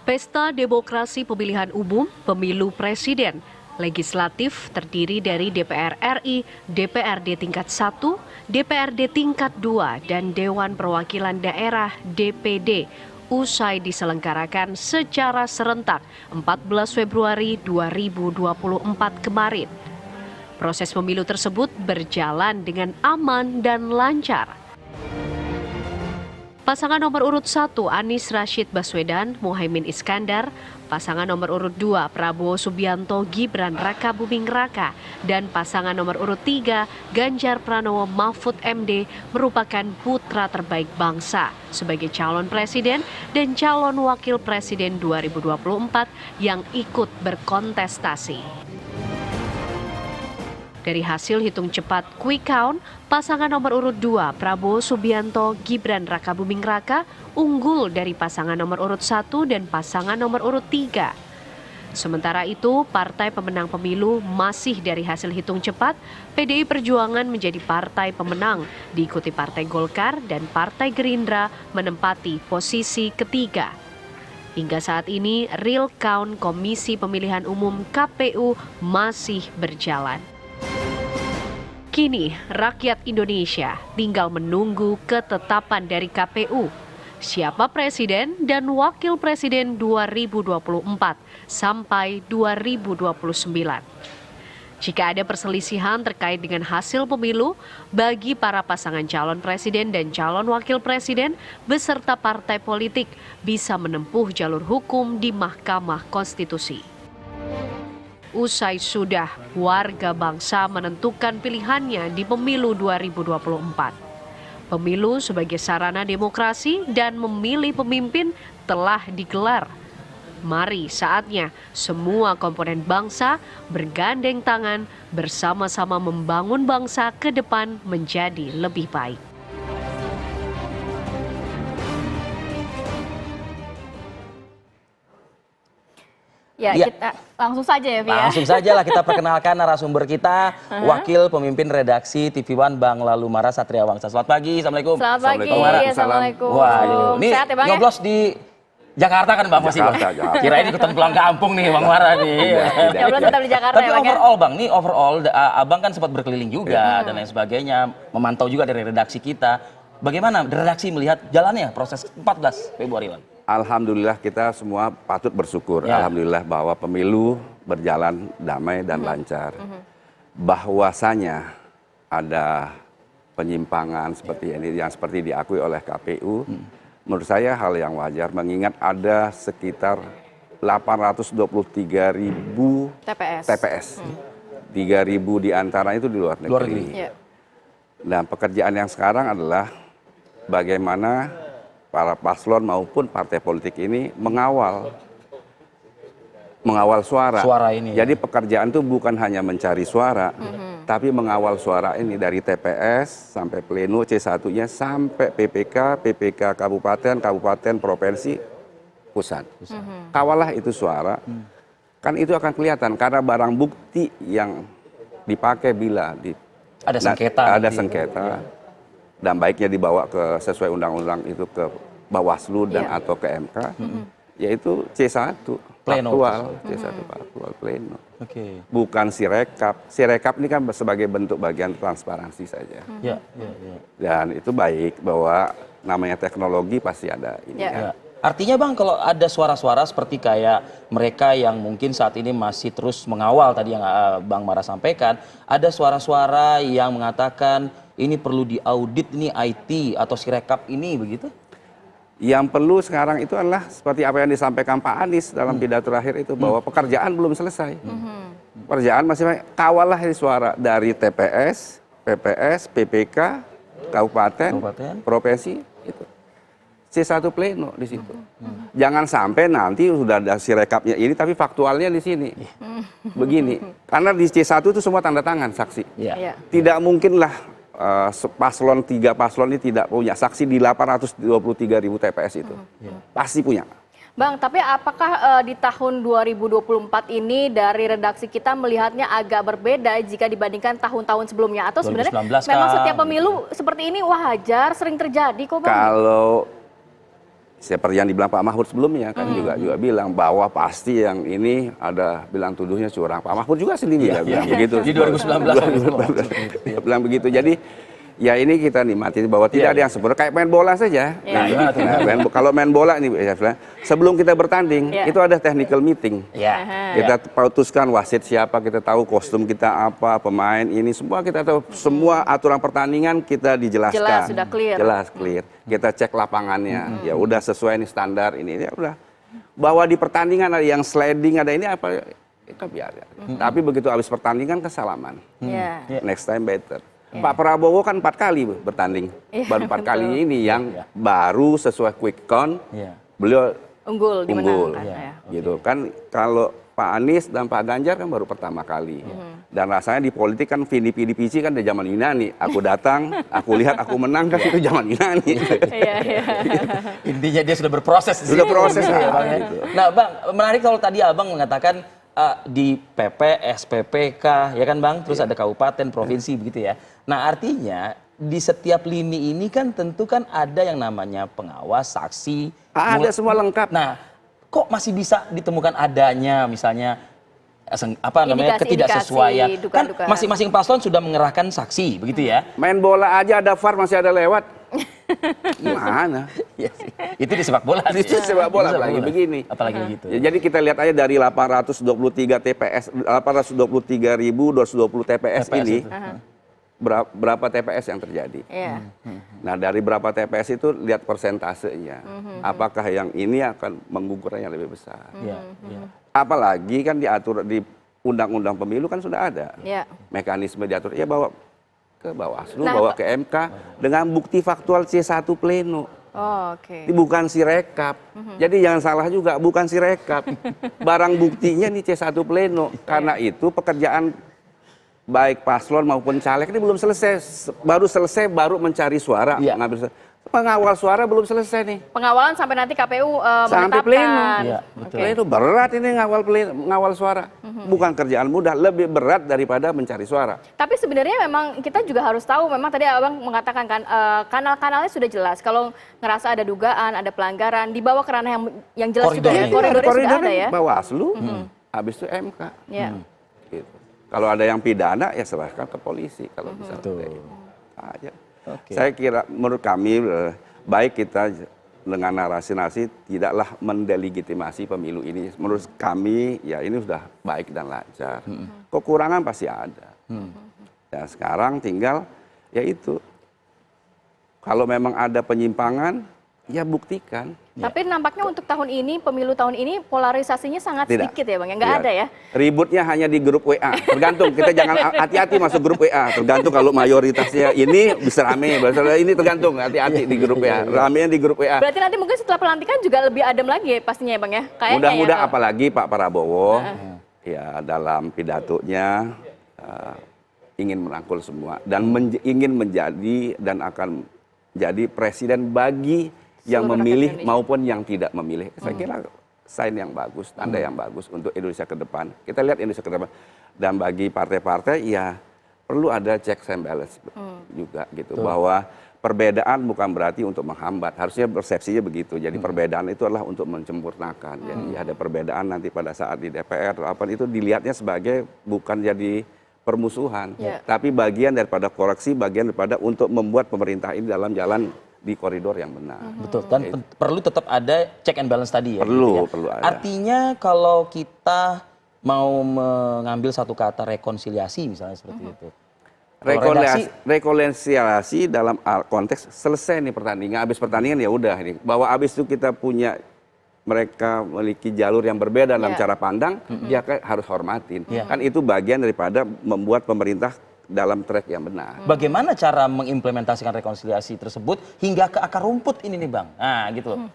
Pesta Demokrasi Pemilihan Umum Pemilu Presiden Legislatif terdiri dari DPR RI, DPRD tingkat 1, DPRD tingkat 2, dan Dewan Perwakilan Daerah DPD usai diselenggarakan secara serentak 14 Februari 2024 kemarin. Proses pemilu tersebut berjalan dengan aman dan lancar. Pasangan nomor urut 1 Anies Rashid Baswedan, Muhaimin Iskandar, pasangan nomor urut 2 Prabowo Subianto, Gibran Rakabuming Raka, dan pasangan nomor urut 3 Ganjar Pranowo Mahfud MD merupakan putra terbaik bangsa sebagai calon presiden dan calon wakil presiden 2024 yang ikut berkontestasi. Dari hasil hitung cepat quick count, pasangan nomor urut 2 Prabowo Subianto Gibran Rakabuming Raka unggul dari pasangan nomor urut 1 dan pasangan nomor urut 3. Sementara itu, partai pemenang pemilu masih dari hasil hitung cepat, PDI Perjuangan menjadi partai pemenang, diikuti Partai Golkar dan Partai Gerindra menempati posisi ketiga. Hingga saat ini, real count Komisi Pemilihan Umum KPU masih berjalan. Kini, rakyat Indonesia tinggal menunggu ketetapan dari KPU. Siapa presiden dan wakil presiden 2024 sampai 2029. Jika ada perselisihan terkait dengan hasil pemilu, bagi para pasangan calon presiden dan calon wakil presiden beserta partai politik bisa menempuh jalur hukum di Mahkamah Konstitusi. Usai sudah, warga bangsa menentukan pilihannya di pemilu 2024. Pemilu sebagai sarana demokrasi dan memilih pemimpin telah digelar. Mari saatnya semua komponen bangsa bergandeng tangan bersama-sama membangun bangsa ke depan menjadi lebih baik. Ya, kita langsung saja ya, Via. Langsung saja lah kita perkenalkan narasumber kita, Wakil Pemimpin Redaksi TV One Bang Lalumara Satria Wangsa. Selamat pagi, Assalamualaikum. Selamat pagi, Assalamualaikum. Waduh, ini sehat ya, Bang, nyoblos di Jakarta kan Bang masih Bang? Kirain ikutan pulang kampung nih Bang Mara nih. Nyoblos tetap di Jakarta. Tapi overall Bang, nih overall Abang kan sempat berkeliling juga dan lain sebagainya, memantau juga dari redaksi kita. Bagaimana redaksi melihat jalannya proses 14 Februari Bang? Alhamdulillah kita semua patut bersyukur. Ya. Alhamdulillah bahwa pemilu berjalan damai dan lancar. Bahwasanya ada penyimpangan seperti ini yang seperti diakui oleh KPU, menurut saya hal yang wajar mengingat ada sekitar 823.000 TPS. 3.000 diantaranya itu di luar negeri. Ya. Dan pekerjaan yang sekarang adalah bagaimana para paslon maupun partai politik ini mengawal suara. Ini. Jadi pekerjaan itu bukan hanya mencari suara, tapi mengawal suara ini dari TPS sampai pleno C1-nya sampai PPK kabupaten, provinsi, pusat. Kawalah itu suara. Kan itu akan kelihatan karena barang bukti yang dipakai bila ada sengketa. Ada sengketa. Dan baiknya dibawa ke sesuai undang-undang itu ke Bawaslu dan atau ke MK, yaitu C1 faktual, C1 faktual pleno. Bukan sirekap. Sirekap ini kan sebagai bentuk bagian transparansi saja. Dan itu baik bahwa namanya teknologi pasti ada ini. Artinya Bang, kalau ada suara-suara seperti kayak mereka yang mungkin saat ini masih terus mengawal tadi yang Bang Mara sampaikan, ada suara-suara yang mengatakan ini perlu diaudit, ini IT atau sirekap ini begitu? Yang perlu sekarang itu adalah seperti apa yang disampaikan Pak Anies dalam pidato terakhir itu bahwa pekerjaan belum selesai. Pekerjaan masih banyak. Kawallah suara dari TPS, PPS, PPK, kabupaten, provinsi itu. C1 pleno di situ. Jangan sampai nanti sudah ada sirekapnya ini tapi faktualnya di sini. Begini. Karena di C1 itu semua tanda tangan saksi. Tidak mungkinlah paslon 3 paslon ini tidak punya saksi di 823.000 TPS itu. Pasti punya. Bang, tapi apakah di tahun 2024 ini dari redaksi kita melihatnya agak berbeda jika dibandingkan tahun-tahun sebelumnya? Atau sebenarnya memang setiap pemilu seperti ini wajar, sering terjadi kok Bang? Kalau seperti yang dibilang Pak Mahfud sebelumnya kan juga bilang bahwa pasti yang ini ada bilang tuduhnya curang. Pak Mahfud juga sendiri bilang begitu. Di 2019. Dia bilang begitu. Jadi ya ini kita nikmati bahwa tidak ada yang sempurna, kayak main bola saja. Kalau main bola ini sebelum kita bertanding itu ada technical meeting. Kita putuskan wasit siapa, kita tahu kostum kita apa, pemain ini semua kita tahu, semua aturan pertandingan kita dijelaskan. Jelas, sudah clear. Jelas, clear. Kita cek lapangannya, ya udah sesuai nih standar ini, ya udah. Bahwa di pertandingan ada yang sliding, ada ini apa, itu biar. Tapi begitu habis pertandingan kesalaman. Next time better. Pak Prabowo kan 4 kali bertanding, baru 4 kali ini yang baru sesuai quick count, beliau unggul, gitu kan. Kalau Pak Anies dan Pak Ganjar kan baru pertama kali, dan rasanya di politik kan vidi-vidi kan dari zaman Yunani. Aku datang, aku lihat, aku menang kan itu zaman Yunani. Intinya dia sudah berproses. Sudah proses ya, Bang, ya. Nah, Bang, menarik kalau tadi Abang mengatakan di PP, SPPK, ya kan Bang? Terus ada kabupaten, provinsi begitu ya. Nah, artinya di setiap lini ini kan tentu kan ada yang namanya pengawas, saksi. Ada semua lengkap. Nah, kok masih bisa ditemukan adanya misalnya apa namanya ketidaksesuaian? Kan masing-masing paslon sudah mengerahkan saksi, begitu ya? Main bola aja ada VAR masih ada lewat. Gimana? Itu di sepak bola. Itu sepak bola apalagi begini. Apalagi begitu. Ya, jadi kita lihat aja dari 823 TPS, 823.220 TPS ini, berapa TPS yang terjadi? Nah, dari berapa TPS itu lihat persentasenya. Apakah yang ini akan menggugur yang lebih besar? Apalagi kan diatur di Undang-Undang Pemilu kan sudah ada mekanisme diatur. Ya bawa ke Bawaslu, bawa ke MK dengan bukti faktual C1 pleno. Ini bukan sirekap. Jadi jangan salah juga, bukan sirekap. Barang buktinya nih C1 pleno. Karena itu pekerjaan baik paslon maupun caleg ini belum selesai. Baru mencari suara, mengambil pengawal suara belum selesai nih. Pengawalan sampai nanti KPU sampai pleno. Itu berat ini ngawal suara. Bukan kerjaan mudah, lebih berat daripada mencari suara. Tapi sebenarnya memang kita juga harus tahu, memang tadi Abang mengatakan kan kanal-kanalnya sudah jelas. Kalau ngerasa ada dugaan, ada pelanggaran, dibawa ke ranah yang jelas juga ya. Koridornya sudah ada ya. Bawaslu, habis itu MK. Gitu. Kalau ada yang pidana ya serahkan ke polisi kalau bisa. Aja. Saya kira menurut kami baik kita dengan narasi-narasi tidaklah mendelegitimasi pemilu ini. Menurut kami ya ini sudah baik dan lancar. Kekurangan pasti ada. Ya sekarang tinggal ya itu. Kalau memang ada penyimpangan ya buktikan. Tapi nampaknya untuk tahun ini, pemilu tahun ini polarisasinya sangat sedikit ya Bang, nggak ada ya? Ributnya hanya di grup WA, tergantung, kita jangan hati-hati masuk grup WA, tergantung kalau mayoritasnya ini bisa rame, ini tergantung, hati-hati di grup WA, ramenya di grup WA. Berarti nanti mungkin setelah pelantikan juga lebih adem lagi ya pastinya ya Bang ya? Mudah-mudahan apalagi Pak Prabowo, ya dalam pidatonya ingin merangkul semua, dan ingin menjadi dan akan jadi presiden bagi yang memilih maupun yang tidak memilih. Saya kira sign yang bagus, tanda yang bagus untuk Indonesia ke depan. Kita lihat Indonesia ke depan. Dan bagi partai-partai ya perlu ada checks and balance juga gitu. Bahwa perbedaan bukan berarti untuk menghambat. Harusnya persepsinya begitu. Jadi perbedaan itu adalah untuk menyempurnakan. Jadi ada perbedaan nanti pada saat di DPR atau apa itu dilihatnya sebagai bukan jadi permusuhan. Tapi bagian daripada koreksi, bagian daripada untuk membuat pemerintah ini dalam jalan di koridor yang benar. Betul, dan perlu tetap ada check and balance tadi ya. Perlu, gitu ya. perlu ada. Artinya kalau kita mau mengambil satu kata rekonsiliasi misalnya seperti itu. Rekonsiliasi dalam konteks selesai nih pertandingan, habis pertandingan ya udah ini. Bahwa habis itu kita punya mereka memiliki jalur yang berbeda dalam cara pandang, ya kan harus hormatin. Kan itu bagian daripada membuat pemerintah dalam track yang benar. Bagaimana cara mengimplementasikan rekonsiliasi tersebut hingga ke akar rumput ini nih Bang? Nah gitu loh.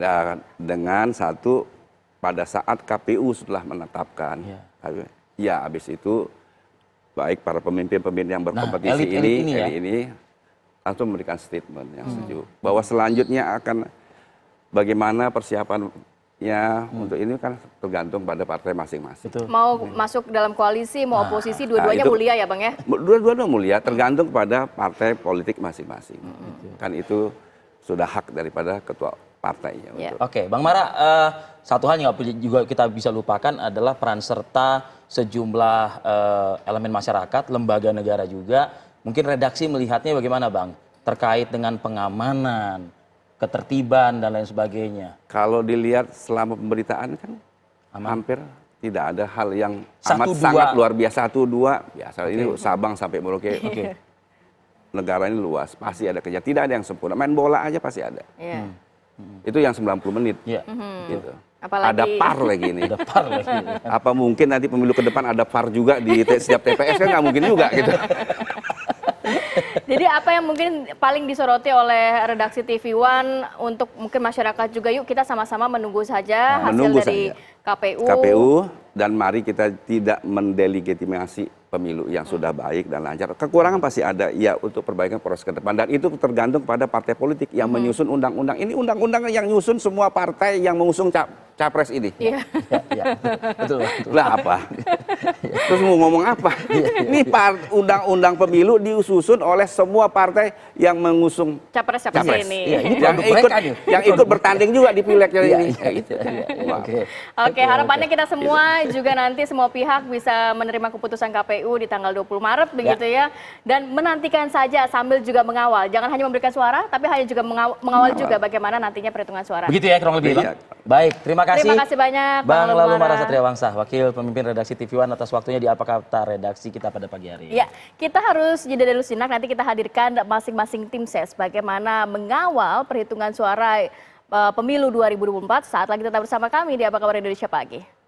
Dan dengan satu, pada saat KPU setelah menetapkan, ya habis itu baik para pemimpin-pemimpin yang berkompetisi ini langsung memberikan statement yang setuju. Bahwa selanjutnya akan bagaimana persiapannya untuk ini kan tergantung pada partai masing-masing. Mau masuk dalam koalisi, mau oposisi, dua-duanya mulia ya Bang ya? Dua-duanya mulia, tergantung pada partai politik masing-masing. Kan itu sudah hak daripada ketua partainya. Ya. Oke, Bang Mara, satu hal yang nggak juga kita bisa lupakan adalah peran serta sejumlah elemen masyarakat, lembaga negara juga. Mungkin redaksi melihatnya bagaimana, Bang? Terkait dengan pengamanan, ketertiban, dan lain sebagainya. Kalau dilihat selama pemberitaan kan hampir tidak ada hal yang Satu, amat dua. sangat luar biasa. 1, 2, biasa. Ini Sabang sampai Merauke. Oke. Negara ini luas, pasti ada kejadian. Tidak ada yang sempurna. Main bola aja pasti ada. Iya. Itu yang 90 menit. Iya. Gitu. Apalagi- Ada PAR lagi ini. Ada par lagi. Apa mungkin nanti pemilu ke depan ada VAR juga di setiap TPS, kan nggak mungkin juga gitu. Jadi apa yang mungkin paling disoroti oleh redaksi TV One untuk mungkin masyarakat juga, yuk kita sama-sama menunggu saja hasil menunggu dari saja. KPU. KPU, dan mari kita tidak mendelegitimasi pemilu yang sudah baik dan lancar. Kekurangan pasti ada, ya, untuk perbaikan proses ke depan. Dan itu tergantung pada partai politik yang menyusun undang-undang. Ini undang-undang yang nyusun semua partai yang mengusung capres ini. Iya. Ya, betul, betul. Lah apa? Terus mau ngomong apa? Ini undang-undang pemilu disusun oleh semua partai yang mengusung Capres-capres capres. ini. Iya, ini yang produk ikut, mereka nih. yang ikut bertanding juga di pileknya Iya, ini. iya, iya, iya. Wah. Oke. Oke, harapannya kita semua juga nanti semua pihak bisa menerima keputusan KPU di tanggal 20 Maret begitu ya. Dan menantikan saja sambil juga mengawal. Jangan hanya memberikan suara, tapi hanya juga mengawal juga bagaimana nantinya perhitungan suara. Begitu ya kurang lebih, Bang. Iya. Baik, terima kasih. Terima kasih banyak, Bang Bang Lalu Mara. Mara Satria Wangsa, Wakil Pemimpin Redaksi TV One, atas waktunya di Apa Kata Redaksi kita pada pagi hari ini. Ya, kita harus jeda dulu sinak. Nanti kita hadirkan masing-masing tim ses bagaimana mengawal perhitungan suara pemilu 2024. Saat lagi tetap bersama kami di Apa Kabar Indonesia Pagi.